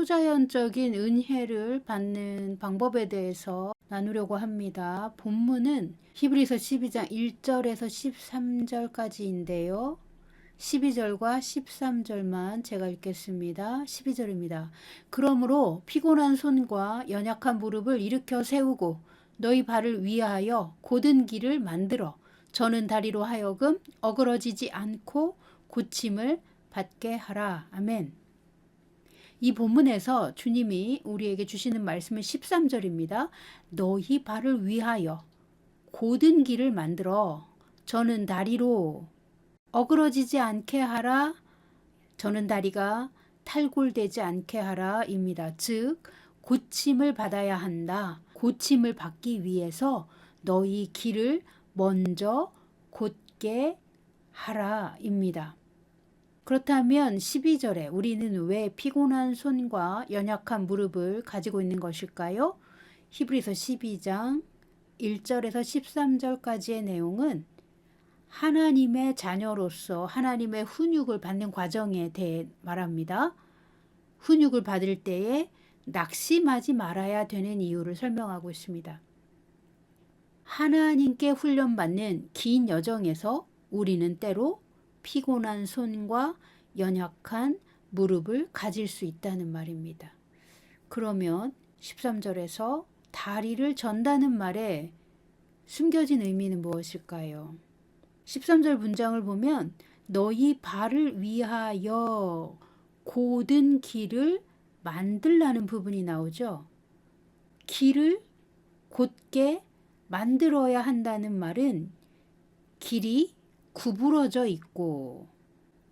초자연적인 은혜를 받는 방법에 대해서 나누려고 합니다. 본문은 히브리서 12장 1절에서 13절까지인데요. 12절과 13절만 제가 읽겠습니다. 12절입니다. 그러므로 피곤한 손과 연약한 무릎을 일으켜 세우고 너희 발을 위하여 곧은 길을 만들어 저는 다리로 하여금 어그러지지 않고 고침을 받게 하라. 아멘. 이 본문에서 주님이 우리에게 주시는 말씀은 13절입니다. 너희 발을 위하여 곧은 길을 만들어 저는 다리로 어그러지지 않게 하라. 저는 다리가 탈골되지 않게 하라 입니다. 즉 고침을 받아야 한다. 고침을 받기 위해서 너희 길을 먼저 곧게 하라 입니다. 그렇다면 12절에 우리는 왜 피곤한 손과 연약한 무릎을 가지고 있는 것일까요? 히브리서 12장 1절에서 13절까지의 내용은 하나님의 자녀로서 하나님의 훈육을 받는 과정에 대해 말합니다. 훈육을 받을 때에 낙심하지 말아야 되는 이유를 설명하고 있습니다. 하나님께 훈련받는 긴 여정에서 우리는 때로 피곤한 손과 연약한 무릎을 가질 수 있다는 말입니다. 그러면 13절에서 다리를 전다는 말에 숨겨진 의미는 무엇일까요? 13절 문장을 보면 너희 발을 위하여 곧은 길을 만들라는 부분이 나오죠. 길을 곧게 만들어야 한다는 말은 길이 구부러져 있고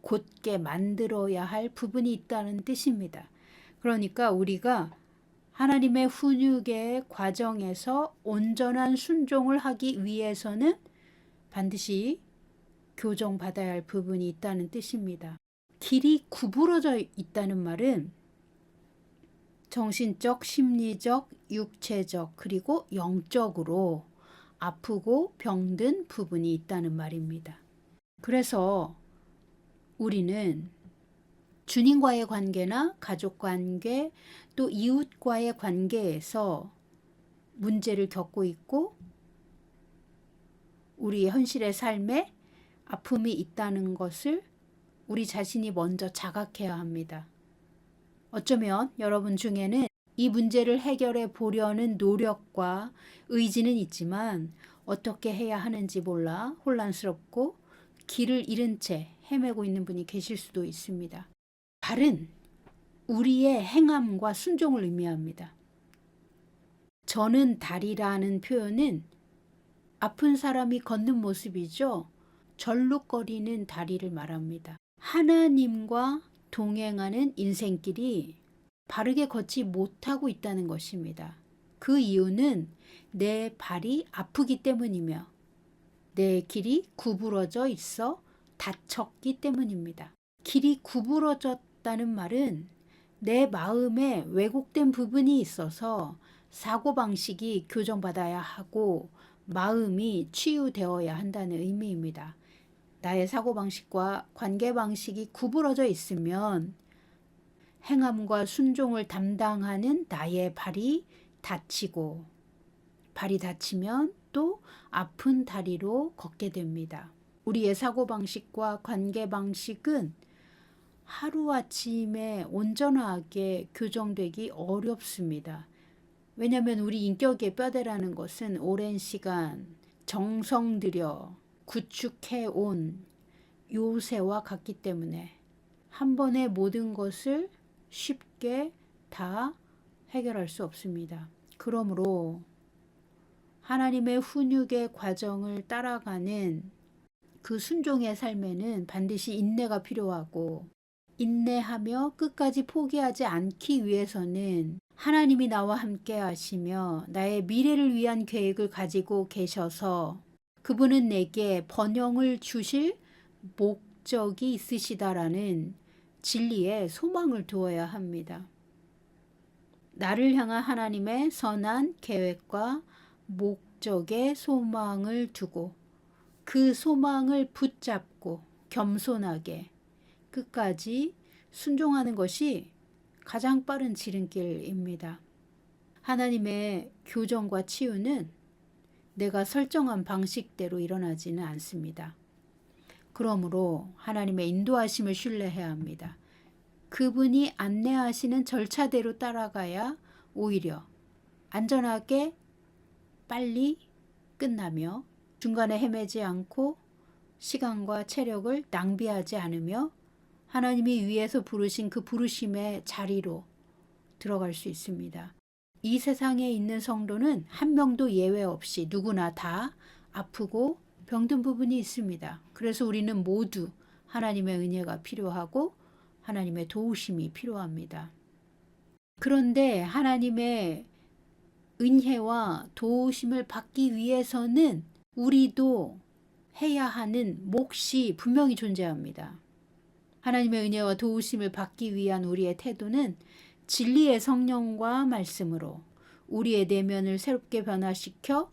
곧게 만들어야 할 부분이 있다는 뜻입니다. 그러니까 우리가 하나님의 훈육의 과정에서 온전한 순종을 하기 위해서는 반드시 교정받아야 할 부분이 있다는 뜻입니다. 길이 구부러져 있다는 말은 정신적, 심리적, 육체적 그리고 영적으로 아프고 병든 부분이 있다는 말입니다. 그래서 우리는 주님과의 관계나 가족 관계 또 이웃과의 관계에서 문제를 겪고 있고 우리 현실의 삶에 아픔이 있다는 것을 우리 자신이 먼저 자각해야 합니다. 어쩌면 여러분 중에는 이 문제를 해결해 보려는 노력과 의지는 있지만 어떻게 해야 하는지 몰라 혼란스럽고 길을 잃은 채 헤매고 있는 분이 계실 수도 있습니다. 발은 우리의 행함과 순종을 의미합니다. 저는 다리라는 표현은 아픈 사람이 걷는 모습이죠. 절룩거리는 다리를 말합니다. 하나님과 동행하는 인생길이 바르게 걷지 못하고 있다는 것입니다. 그 이유는 내 발이 아프기 때문이며 내 길이 구부러져 있어 다쳤기 때문입니다. 길이 구부러졌다는 말은 내 마음에 왜곡된 부분이 있어서 사고방식이 교정받아야 하고 마음이 치유되어야 한다는 의미입니다. 나의 사고방식과 관계방식이 구부러져 있으면 행함과 순종을 담당하는 나의 발이 다치고 발이 다치면 또 아픈 다리로 걷게 됩니다. 우리의 사고방식과 관계방식은 하루아침에 온전하게 교정되기 어렵습니다. 왜냐하면 우리 인격의 뼈대라는 것은 오랜 시간 정성 들여 구축해온 요새와 같기 때문에 한 번에 모든 것을 쉽게 다 해결할 수 없습니다. 그러므로 하나님의 훈육의 과정을 따라가는 그 순종의 삶에는 반드시 인내가 필요하고 인내하며 끝까지 포기하지 않기 위해서는 하나님이 나와 함께 하시며 나의 미래를 위한 계획을 가지고 계셔서 그분은 내게 번영을 주실 목적이 있으시다라는 진리에 소망을 두어야 합니다. 나를 향한 하나님의 선한 계획과 목적에 소망을 두고 그 소망을 붙잡고 겸손하게 끝까지 순종하는 것이 가장 빠른 지름길입니다. 하나님의 교정과 치유는 내가 설정한 방식대로 일어나지는 않습니다. 그러므로 하나님의 인도하심을 신뢰해야 합니다. 그분이 안내하시는 절차대로 따라가야 오히려 안전하게 빨리 끝나며 중간에 헤매지 않고 시간과 체력을 낭비하지 않으며 하나님이 위에서 부르신 그 부르심의 자리로 들어갈 수 있습니다. 이 세상에 있는 성도는 한 명도 예외 없이 누구나 다 아프고 병든 부분이 있습니다. 그래서 우리는 모두 하나님의 은혜가 필요하고 하나님의 도우심이 필요합니다. 그런데 하나님의 은혜와 도우심을 받기 위해서는 우리도 해야 하는 몫이 분명히 존재합니다. 하나님의 은혜와 도우심을 받기 위한 우리의 태도는 진리의 성령과 말씀으로 우리의 내면을 새롭게 변화시켜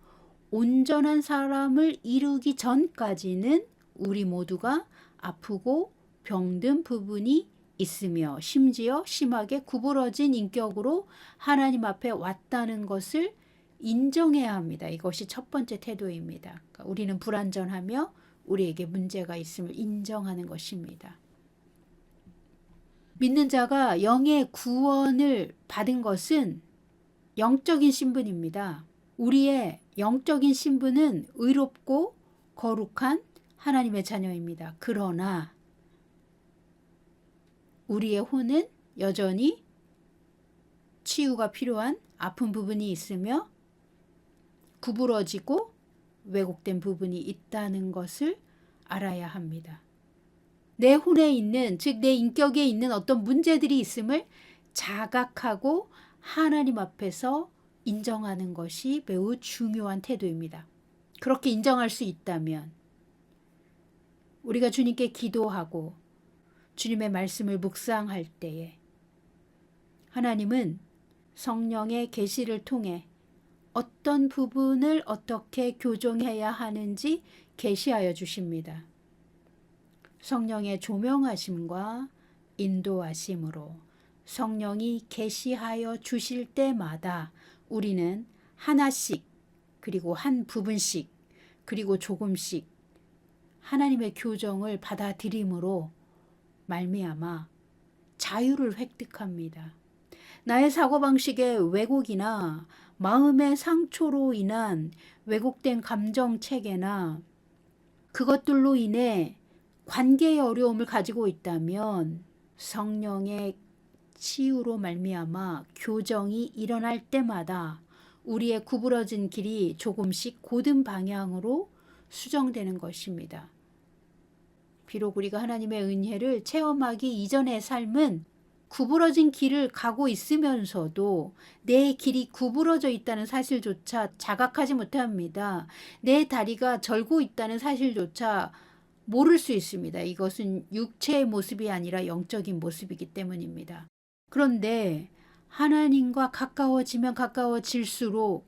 온전한 사람을 이루기 전까지는 우리 모두가 아프고 병든 부분이 있으며 심지어 심하게 구부러진 인격으로 하나님 앞에 왔다는 것을 인정해야 합니다. 이것이 첫 번째 태도입니다. 그러니까 우리는 불완전하며 우리에게 문제가 있음을 인정하는 것입니다. 믿는 자가 영의 구원을 받은 것은 영적인 신분입니다. 우리의 영적인 신분은 의롭고 거룩한 하나님의 자녀입니다. 그러나 우리의 혼은 여전히 치유가 필요한 아픈 부분이 있으며 구부러지고 왜곡된 부분이 있다는 것을 알아야 합니다. 내 혼에 있는, 즉 내 인격에 있는 어떤 문제들이 있음을 자각하고 하나님 앞에서 인정하는 것이 매우 중요한 태도입니다. 그렇게 인정할 수 있다면 우리가 주님께 기도하고 주님의 말씀을 묵상할 때에 하나님은 성령의 계시를 통해 어떤 부분을 어떻게 교정해야 하는지 계시하여 주십니다. 성령의 조명하심과 인도하심으로 성령이 계시하여 주실 때마다 우리는 하나씩 그리고 한 부분씩 그리고 조금씩 하나님의 교정을 받아들임으로 말미암아 자유를 획득합니다. 나의 사고방식의 왜곡이나 마음의 상처로 인한 왜곡된 감정체계나 그것들로 인해 관계의 어려움을 가지고 있다면 성령의 치유로 말미암아 교정이 일어날 때마다 우리의 구부러진 길이 조금씩 고든 방향으로 수정되는 것입니다. 비록 우리가 하나님의 은혜를 체험하기 이전의 삶은 구부러진 길을 가고 있으면서도 내 길이 구부러져 있다는 사실조차 자각하지 못합니다. 내 다리가 절고 있다는 사실조차 모를 수 있습니다. 이것은 육체의 모습이 아니라 영적인 모습이기 때문입니다. 그런데 하나님과 가까워지면 가까워질수록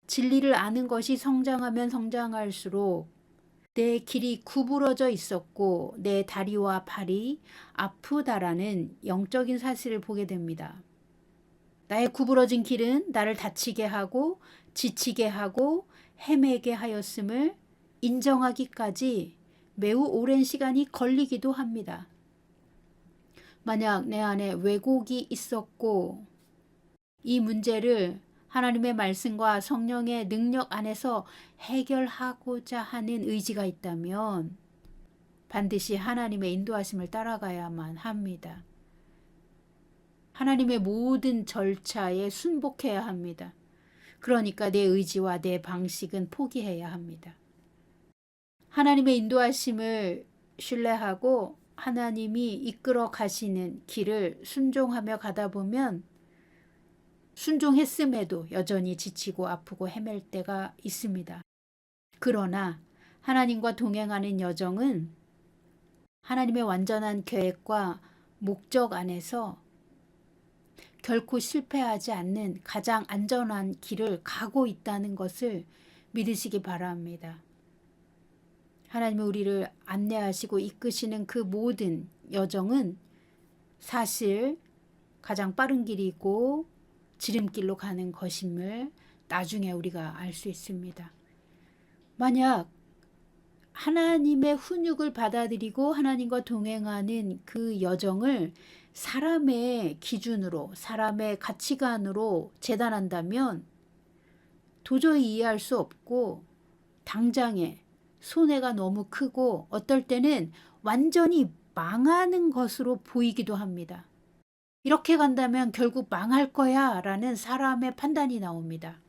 진리를 아는 것이 성장하면 성장할수록 내 길이 구부러져 있었고 내 다리와 발이 아프다라는 영적인 사실을 보게 됩니다. 나의 구부러진 길은 나를 다치게 하고 지치게 하고 헤매게 하였음을 인정하기까지 매우 오랜 시간이 걸리기도 합니다. 만약 내 안에 왜곡이 있었고 이 문제를 하나님의 말씀과 성령의 능력 안에서 해결하고자 하는 의지가 있다면 반드시 하나님의 인도하심을 따라가야만 합니다. 하나님의 모든 절차에 순복해야 합니다. 그러니까 내 의지와 내 방식은 포기해야 합니다. 하나님의 인도하심을 신뢰하고 하나님이 이끌어 가시는 길을 순종하며 가다 보면 순종했음에도 여전히 지치고 아프고 헤맬 때가 있습니다. 그러나 하나님과 동행하는 여정은 하나님의 완전한 계획과 목적 안에서 결코 실패하지 않는 가장 안전한 길을 가고 있다는 것을 믿으시기 바랍니다. 하나님은 우리를 안내하시고 이끄시는 그 모든 여정은 사실 가장 빠른 길이고 지름길로 가는 것임을 나중에 우리가 알 수 있습니다. 만약 하나님의 훈육을 받아들이고 하나님과 동행하는 그 여정을 사람의 기준으로, 사람의 가치관으로 재단한다면 도저히 이해할 수 없고 당장에 손해가 너무 크고 어떨 때는 완전히 망하는 것으로 보이기도 합니다. 이렇게 간다면 결국 망할 거야 라는 사람의 판단이 나옵니다.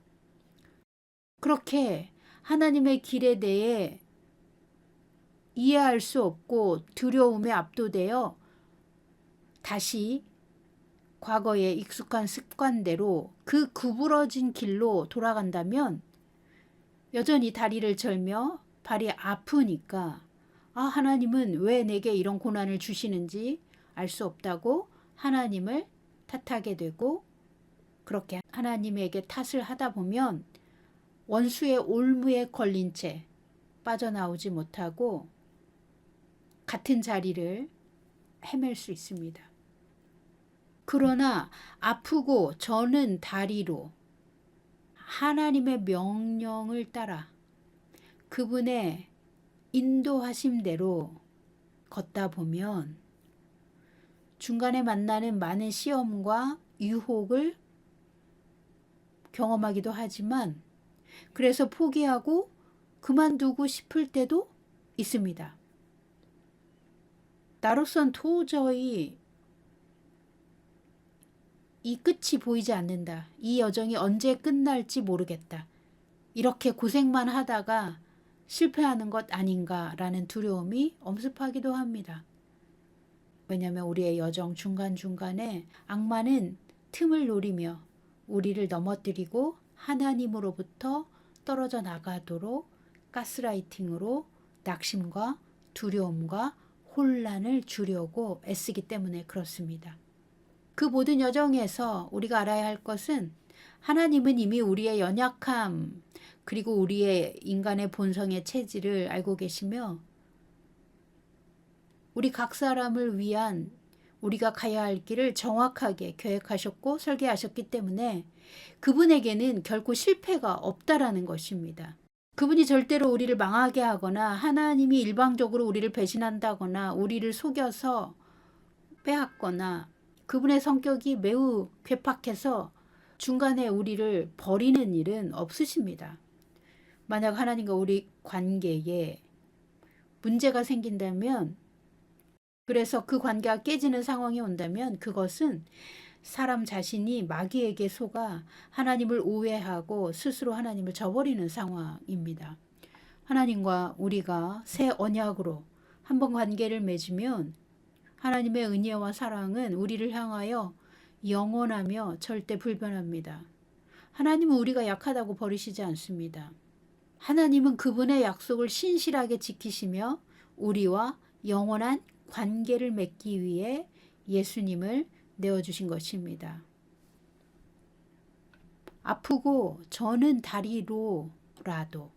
그렇게 하나님의 길에 대해 이해할 수 없고 두려움에 압도되어 다시 과거의 익숙한 습관대로 그 구부러진 길로 돌아간다면 여전히 다리를 절며 발이 아프니까 하나님은 왜 내게 이런 고난을 주시는지 알 수 없다고 하나님을 탓하게 되고, 그렇게 하나님에게 탓을 하다 보면 원수의 올무에 걸린 채 빠져나오지 못하고 같은 자리를 헤맬 수 있습니다. 그러나 아프고 저는 다리로 하나님의 명령을 따라 그분의 인도하심대로 걷다 보면 중간에 만나는 많은 시험과 유혹을 경험하기도 하지만 그래서 포기하고 그만두고 싶을 때도 있습니다. 나로선 도저히 이 끝이 보이지 않는다. 이 여정이 언제 끝날지 모르겠다. 이렇게 고생만 하다가 실패하는 것 아닌가라는 두려움이 엄습하기도 합니다. 왜냐하면 우리의 여정 중간중간에 악마는 틈을 노리며 우리를 넘어뜨리고 하나님으로부터 떨어져 나가도록 가스라이팅으로 낙심과 두려움과 혼란을 주려고 애쓰기 때문에 그렇습니다. 그 모든 여정에서 우리가 알아야 할 것은 하나님은 이미 우리의 연약함 그리고 우리의 인간의 본성의 체질을 알고 계시며 우리 각 사람을 위한 우리가 가야 할 길을 정확하게 계획하셨고 설계하셨기 때문에 그분에게는 결코 실패가 없다라는 것입니다. 그분이 절대로 우리를 망하게 하거나 하나님이 일방적으로 우리를 배신한다거나 우리를 속여서 빼앗거나 그분의 성격이 매우 괴팍해서 중간에 우리를 버리는 일은 없으십니다. 만약 하나님과 우리 관계에 문제가 생긴다면, 그래서 그 관계가 깨지는 상황이 온다면 그것은 사람 자신이 마귀에게 속아 하나님을 오해하고 스스로 하나님을 저버리는 상황입니다. 하나님과 우리가 새 언약으로 한번 관계를 맺으면 하나님의 은혜와 사랑은 우리를 향하여 영원하며 절대 불변합니다. 하나님은 우리가 약하다고 버리시지 않습니다. 하나님은 그분의 약속을 신실하게 지키시며 우리와 영원한 관계를 맺기 위해 예수님을 내어주신 것입니다. 아프고 저는 다리로라도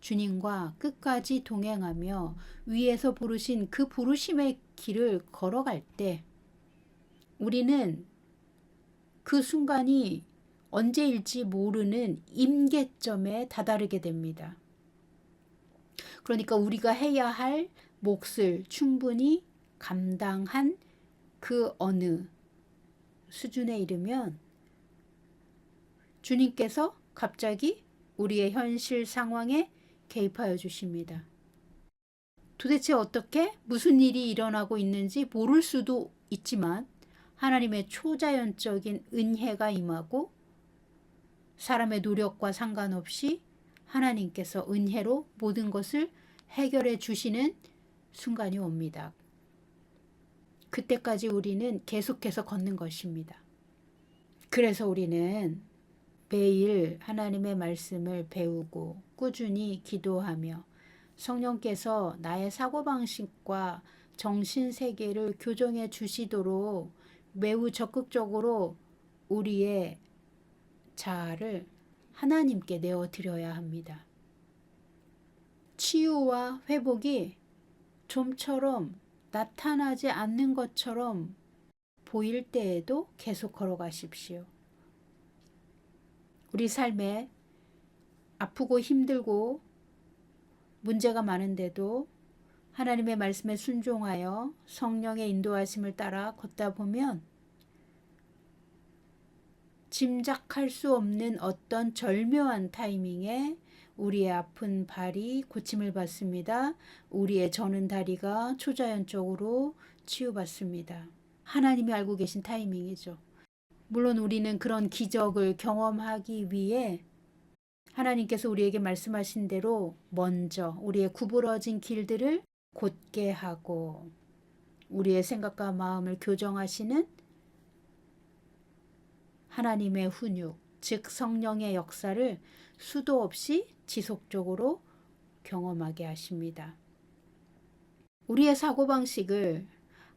주님과 끝까지 동행하며 위에서 부르신 그 부르심의 길을 걸어갈 때 우리는 그 순간이 언제일지 모르는 임계점에 다다르게 됩니다. 그러니까 우리가 해야 할 몫을 충분히 감당한 그 어느 수준에 이르면 주님께서 갑자기 우리의 현실 상황에 개입하여 주십니다. 도대체 어떻게 무슨 일이 일어나고 있는지 모를 수도 있지만 하나님의 초자연적인 은혜가 임하고 사람의 노력과 상관없이 하나님께서 은혜로 모든 것을 해결해 주시는 순간이 옵니다. 그때까지 우리는 계속해서 걷는 것입니다. 그래서 우리는 매일 하나님의 말씀을 배우고 꾸준히 기도하며 성령께서 나의 사고방식과 정신세계를 교정해 주시도록 매우 적극적으로 우리의 자아를 하나님께 내어드려야 합니다. 치유와 회복이 좀처럼 나타나지 않는 것처럼 보일 때에도 계속 걸어가십시오. 우리 삶에 아프고 힘들고 문제가 많은데도 하나님의 말씀에 순종하여 성령의 인도하심을 따라 걷다 보면 짐작할 수 없는 어떤 절묘한 타이밍에 우리의 아픈 발이 고침을 받습니다. 우리의 저는 다리가 초자연적으로 치유받습니다. 하나님이 알고 계신 타이밍이죠. 물론 우리는 그런 기적을 경험하기 위해 하나님께서 우리에게 말씀하신 대로 먼저 우리의 구부러진 길들을 곧게 하고 우리의 생각과 마음을 교정하시는 하나님의 훈육, 즉 성령의 역사를 수도 없이 지속적으로 경험하게 하십니다. 우리의 사고방식을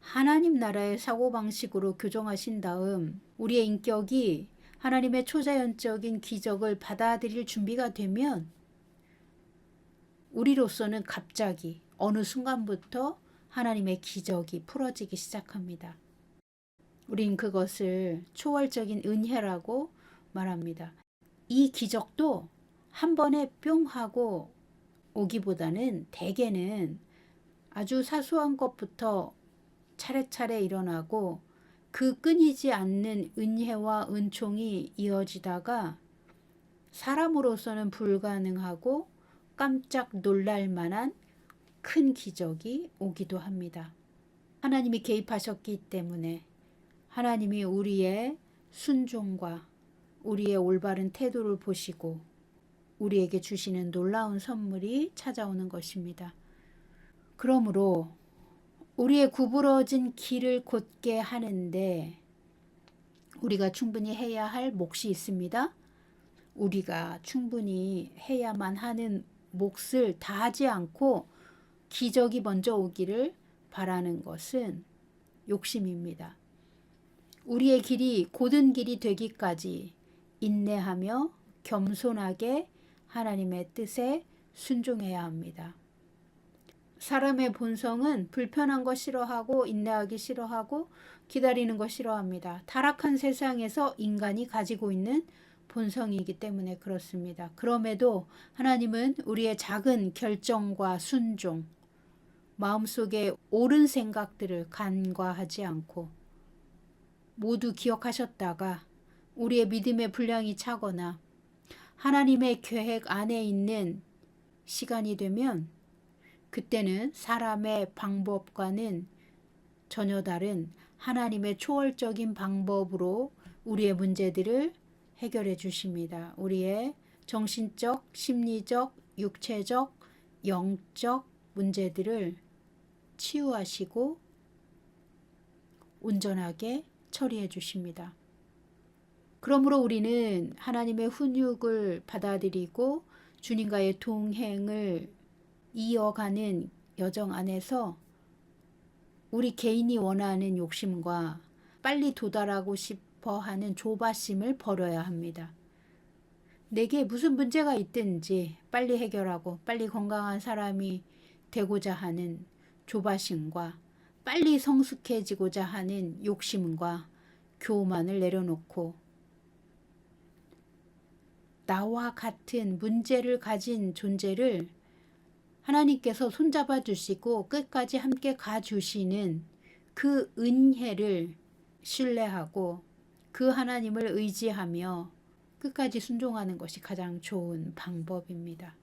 하나님 나라의 사고방식으로 교정하신 다음 우리의 인격이 하나님의 초자연적인 기적을 받아들일 준비가 되면 우리로서는 갑자기 어느 순간부터 하나님의 기적이 풀어지기 시작합니다. 우린 그것을 초월적인 은혜라고 말합니다. 이 기적도 한 번에 뿅 하고 오기보다는 대개는 아주 사소한 것부터 차례차례 일어나고 그 끊이지 않는 은혜와 은총이 이어지다가 사람으로서는 불가능하고 깜짝 놀랄 만한 큰 기적이 오기도 합니다. 하나님이 개입하셨기 때문에 하나님이 우리의 순종과 우리의 올바른 태도를 보시고 우리에게 주시는 놀라운 선물이 찾아오는 것입니다. 그러므로 우리의 구부러진 길을 곧게 하는데 우리가 충분히 해야 할 몫이 있습니다. 우리가 충분히 해야만 하는 몫을 다하지 않고 기적이 먼저 오기를 바라는 것은 욕심입니다. 우리의 길이 곧은 길이 되기까지 인내하며 겸손하게 하나님의 뜻에 순종해야 합니다. 사람의 본성은 불편한 거 싫어하고 인내하기 싫어하고 기다리는 거 싫어합니다. 타락한 세상에서 인간이 가지고 있는 본성이기 때문에 그렇습니다. 그럼에도 하나님은 우리의 작은 결정과 순종, 마음속에 옳은 생각들을 간과하지 않고 모두 기억하셨다가 우리의 믿음의 분량이 차거나 하나님의 계획 안에 있는 시간이 되면 그때는 사람의 방법과는 전혀 다른 하나님의 초월적인 방법으로 우리의 문제들을 해결해 주십니다. 우리의 정신적, 심리적, 육체적, 영적 문제들을 치유하시고 온전하게 처리해 주십니다. 그러므로 우리는 하나님의 훈육을 받아들이고 주님과의 동행을 이어가는 여정 안에서 우리 개인이 원하는 욕심과 빨리 도달하고 싶어 하는 조바심을 버려야 합니다. 내게 무슨 문제가 있든지 빨리 해결하고 빨리 건강한 사람이 되고자 하는 조바심과 빨리 성숙해지고자 하는 욕심과 교만을 내려놓고 나와 같은 문제를 가진 존재를 하나님께서 손잡아 주시고 끝까지 함께 가주시는 그 은혜를 신뢰하고 그 하나님을 의지하며 끝까지 순종하는 것이 가장 좋은 방법입니다.